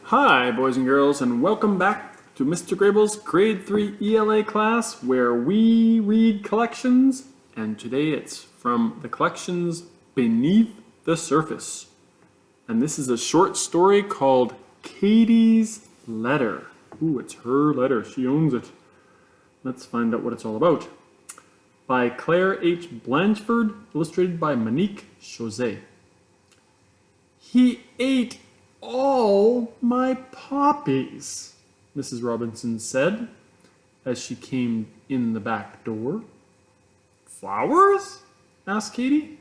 Hi, boys and girls, and welcome back to Mr. Grable's Grade 3 ELA class, where we read collections, and today it's from the collections Beneath the Surface. And this is a short story called Katie's Letter. Ooh, it's her letter. She owns it. Let's find out what it's all about. By Claire H. Blanchford, illustrated by Monique Chauset. He ate all my poppies, Mrs. Robinson said as she came in the back door. Flowers? Asked Katie,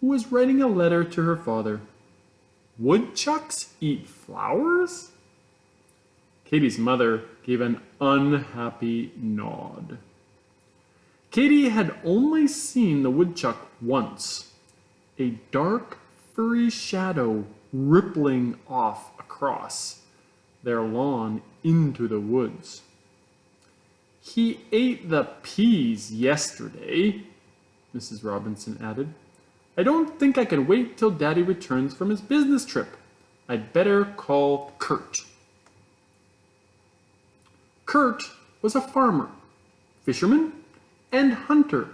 who was writing a letter to her father. Woodchucks eat flowers? Katie's mother gave an unhappy nod. Katie had only seen the woodchuck once, a dark, furry shadow rippling off across their lawn into the woods. He ate the peas yesterday, Mrs. Robinson added. I don't think I can wait till Daddy returns from his business trip. I'd better call Kurt. Kurt was a farmer, fisherman, and hunter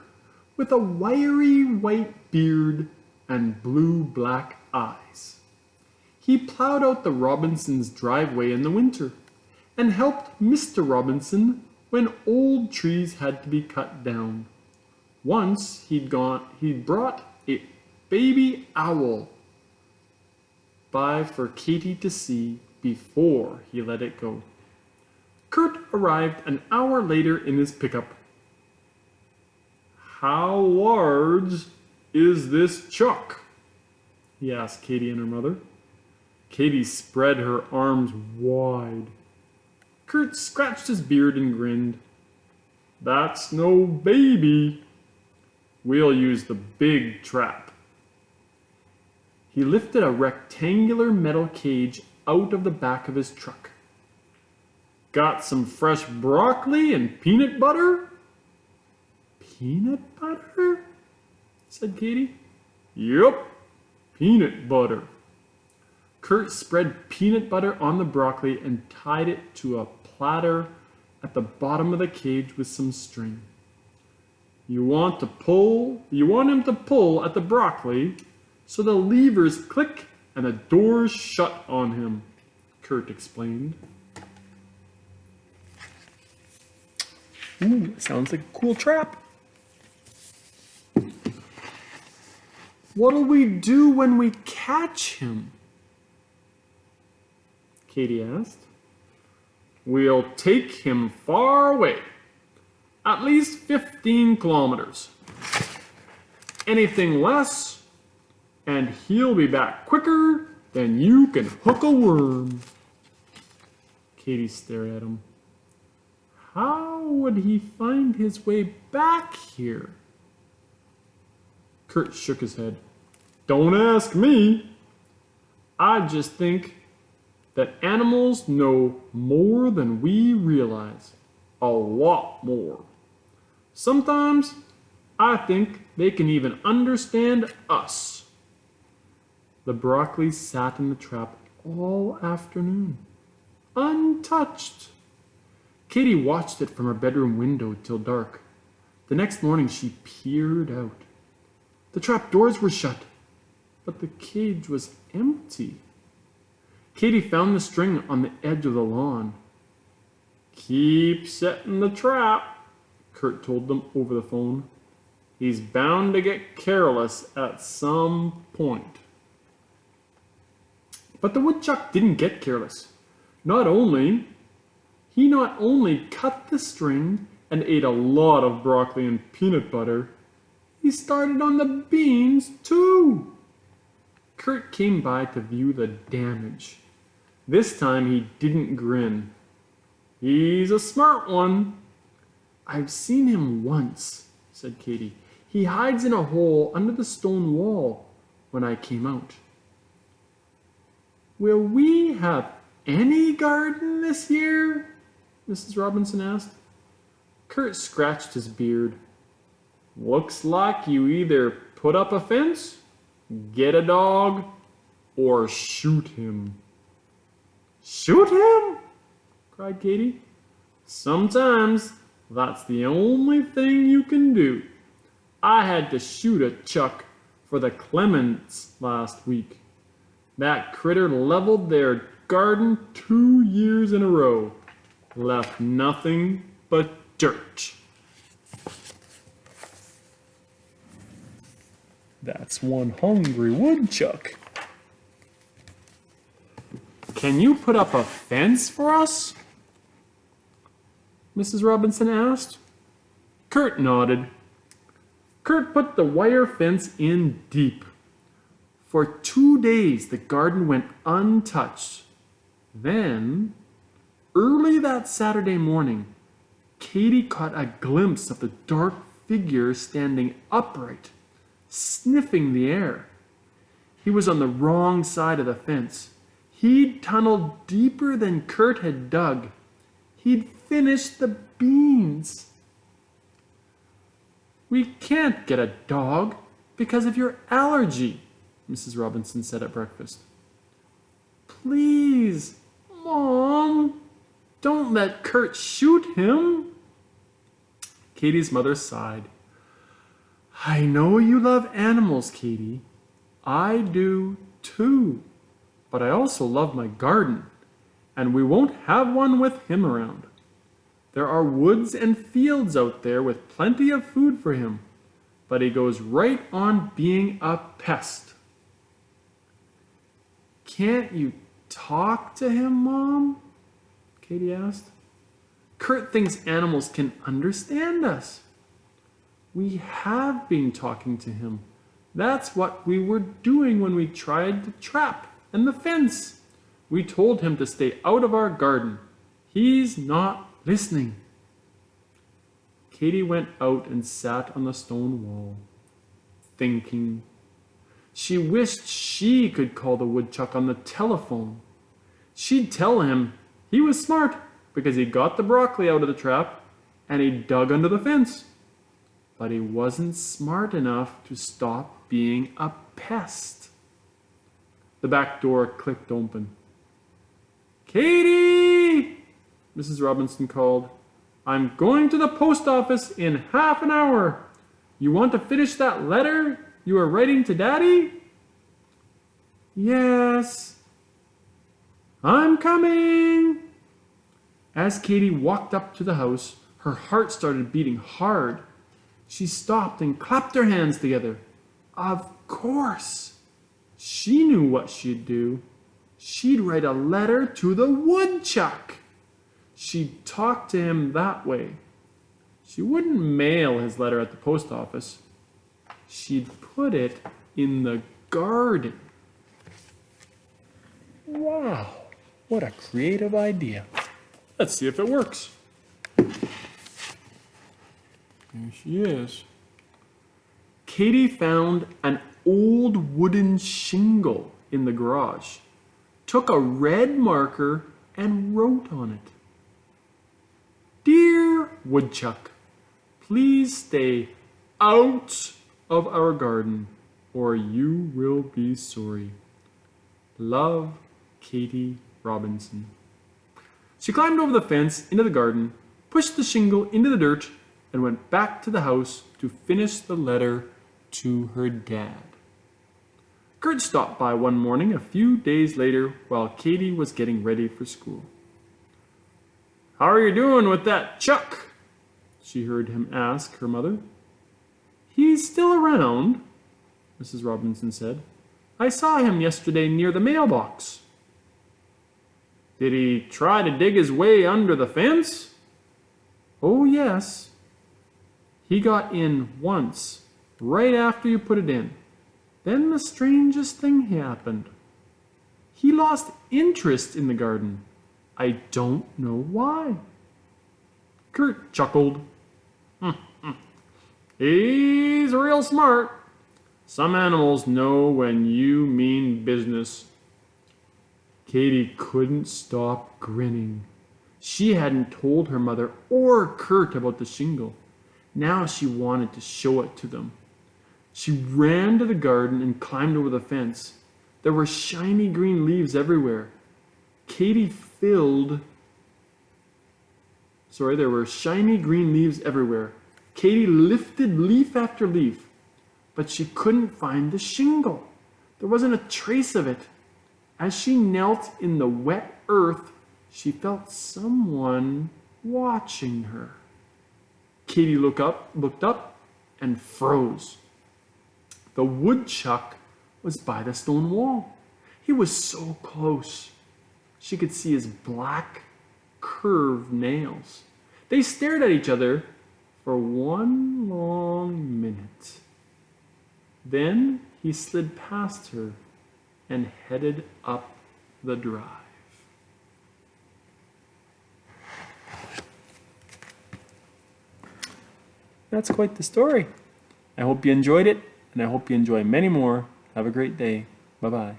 with a wiry white beard and blue-black eyes. He plowed out the Robinsons' driveway in the winter and helped Mr. Robinson when old trees had to be cut down. Once he'd brought a baby owl by for Katie to see before he let it go. Kurt arrived an hour later in his pickup. How large is this chuck? He asked Katie and her mother. Katie spread her arms wide. Kurt scratched his beard and grinned. That's no baby. We'll use the big trap. He lifted a rectangular metal cage out of the back of his truck. Got some fresh broccoli and peanut butter? Peanut butter? Said Katie. Yup, peanut butter. Kurt spread peanut butter on the broccoli and tied it to a platter at the bottom of the cage with some string. You want him to pull at the broccoli so the levers click and the doors shut on him, Kurt explained. Ooh, sounds like a cool trap. What'll we do when we catch him? Katie asked. We'll take him far away, at least 15 kilometers. Anything less, and he'll be back quicker than you can hook a worm. Katie stared at him. How would he find his way back here? Kurt shook his head. Don't ask me. I just think that animals know more than we realize. A lot more. Sometimes I think they can even understand us. The broccoli sat in the trap all afternoon, untouched. Katie watched it from her bedroom window till dark. The next morning she peered out. The trap doors were shut, but the cage was empty. Katie found the string on the edge of the lawn. Keep setting the trap, Kurt told them over the phone. He's bound to get careless at some point. But the woodchuck didn't get careless. He not only cut the string and ate a lot of broccoli and peanut butter, he started on the beans too. Kurt came by to view the damage. This time he didn't grin. He's a smart one. I've seen him once, said Katie. He hides in a hole under the stone wall when I came out. Will we have any garden this year? Mrs. Robinson asked. Kurt scratched his beard. Looks like you either put up a fence, get a dog, or shoot him. Shoot him? Cried Katy. Sometimes that's the only thing you can do. I had to shoot a chuck for the Clements last week. That critter leveled their garden 2 years in a row. Left nothing but dirt. That's one hungry woodchuck. Can you put up a fence for us? Mrs. Robinson asked. Kurt nodded. Kurt put the wire fence in deep. For 2 days the garden went untouched. Then, early that Saturday morning, Katy caught a glimpse of the dark figure standing upright, sniffing the air. He was on the wrong side of the fence. He'd tunneled deeper than Kurt had dug. He'd finished the beans. We can't get a dog because of your allergy, Mrs. Robinson said at breakfast. Please, Mom, don't let Kurt shoot him. Katy's mother sighed. I know you love animals, Katy. I do too. But I also love my garden, and we won't have one with him around. There are woods and fields out there with plenty of food for him, but he goes right on being a pest. Can't you talk to him, Mom? Katy asked. Kurt thinks animals can understand us. We have been talking to him. That's what we were doing when we tried the trap and the fence. We told him to stay out of our garden. He's not listening. Katy went out and sat on the stone wall, thinking. She wished she could call the woodchuck on the telephone. She'd tell him he was smart because he got the broccoli out of the trap and he dug under the fence. But he wasn't smart enough to stop being a pest. The back door clicked open. Katy! Mrs. Robinson called. I'm going to the post office in half an hour. You want to finish that letter you are writing to Daddy? Yes. I'm coming. As Katy walked up to the house, her heart started beating hard. She stopped and clapped her hands together. Of course. She knew what she'd do. She'd write a letter to the woodchuck. She'd talk to him that way. She wouldn't mail his letter at the post office. She'd put it in the garden. Wow, what a creative idea. Let's see if it works. There she is. Katy found an old wooden shingle in the garage, took a red marker and wrote on it. Dear Woodchuck, please stay out of our garden or you will be sorry. Love, Katy Robinson. She climbed over the fence into the garden, pushed the shingle into the dirt, and went back to the house to finish the letter to her dad. Kurt stopped by one morning a few days later while Katy was getting ready for school. How are you doing with that Chuck? She heard him ask her mother. He's still around, Mrs. Robinson said. I saw him yesterday near the mailbox. Did he try to dig his way under the fence? Oh, yes. He got in once, right after you put it in. Then the strangest thing happened. He lost interest in the garden. I don't know why. Kurt chuckled. He's real smart. Some animals know when you mean business. Katy couldn't stop grinning. She hadn't told her mother or Kurt about the shingle. Now she wanted to show it to them. She ran to the garden and climbed over the fence. There were shiny green leaves everywhere. There were shiny green leaves everywhere. Katie lifted leaf after leaf, but she couldn't find the shingle. There wasn't a trace of it. As she knelt in the wet earth, she felt someone watching her. Katie looked up, and froze. The woodchuck was by the stone wall. He was so close. She could see his black, curved nails. They stared at each other for one long minute. Then he slid past her and headed up the drive. That's quite the story. I hope you enjoyed it, and I hope you enjoy many more. Have a great day. Bye-bye.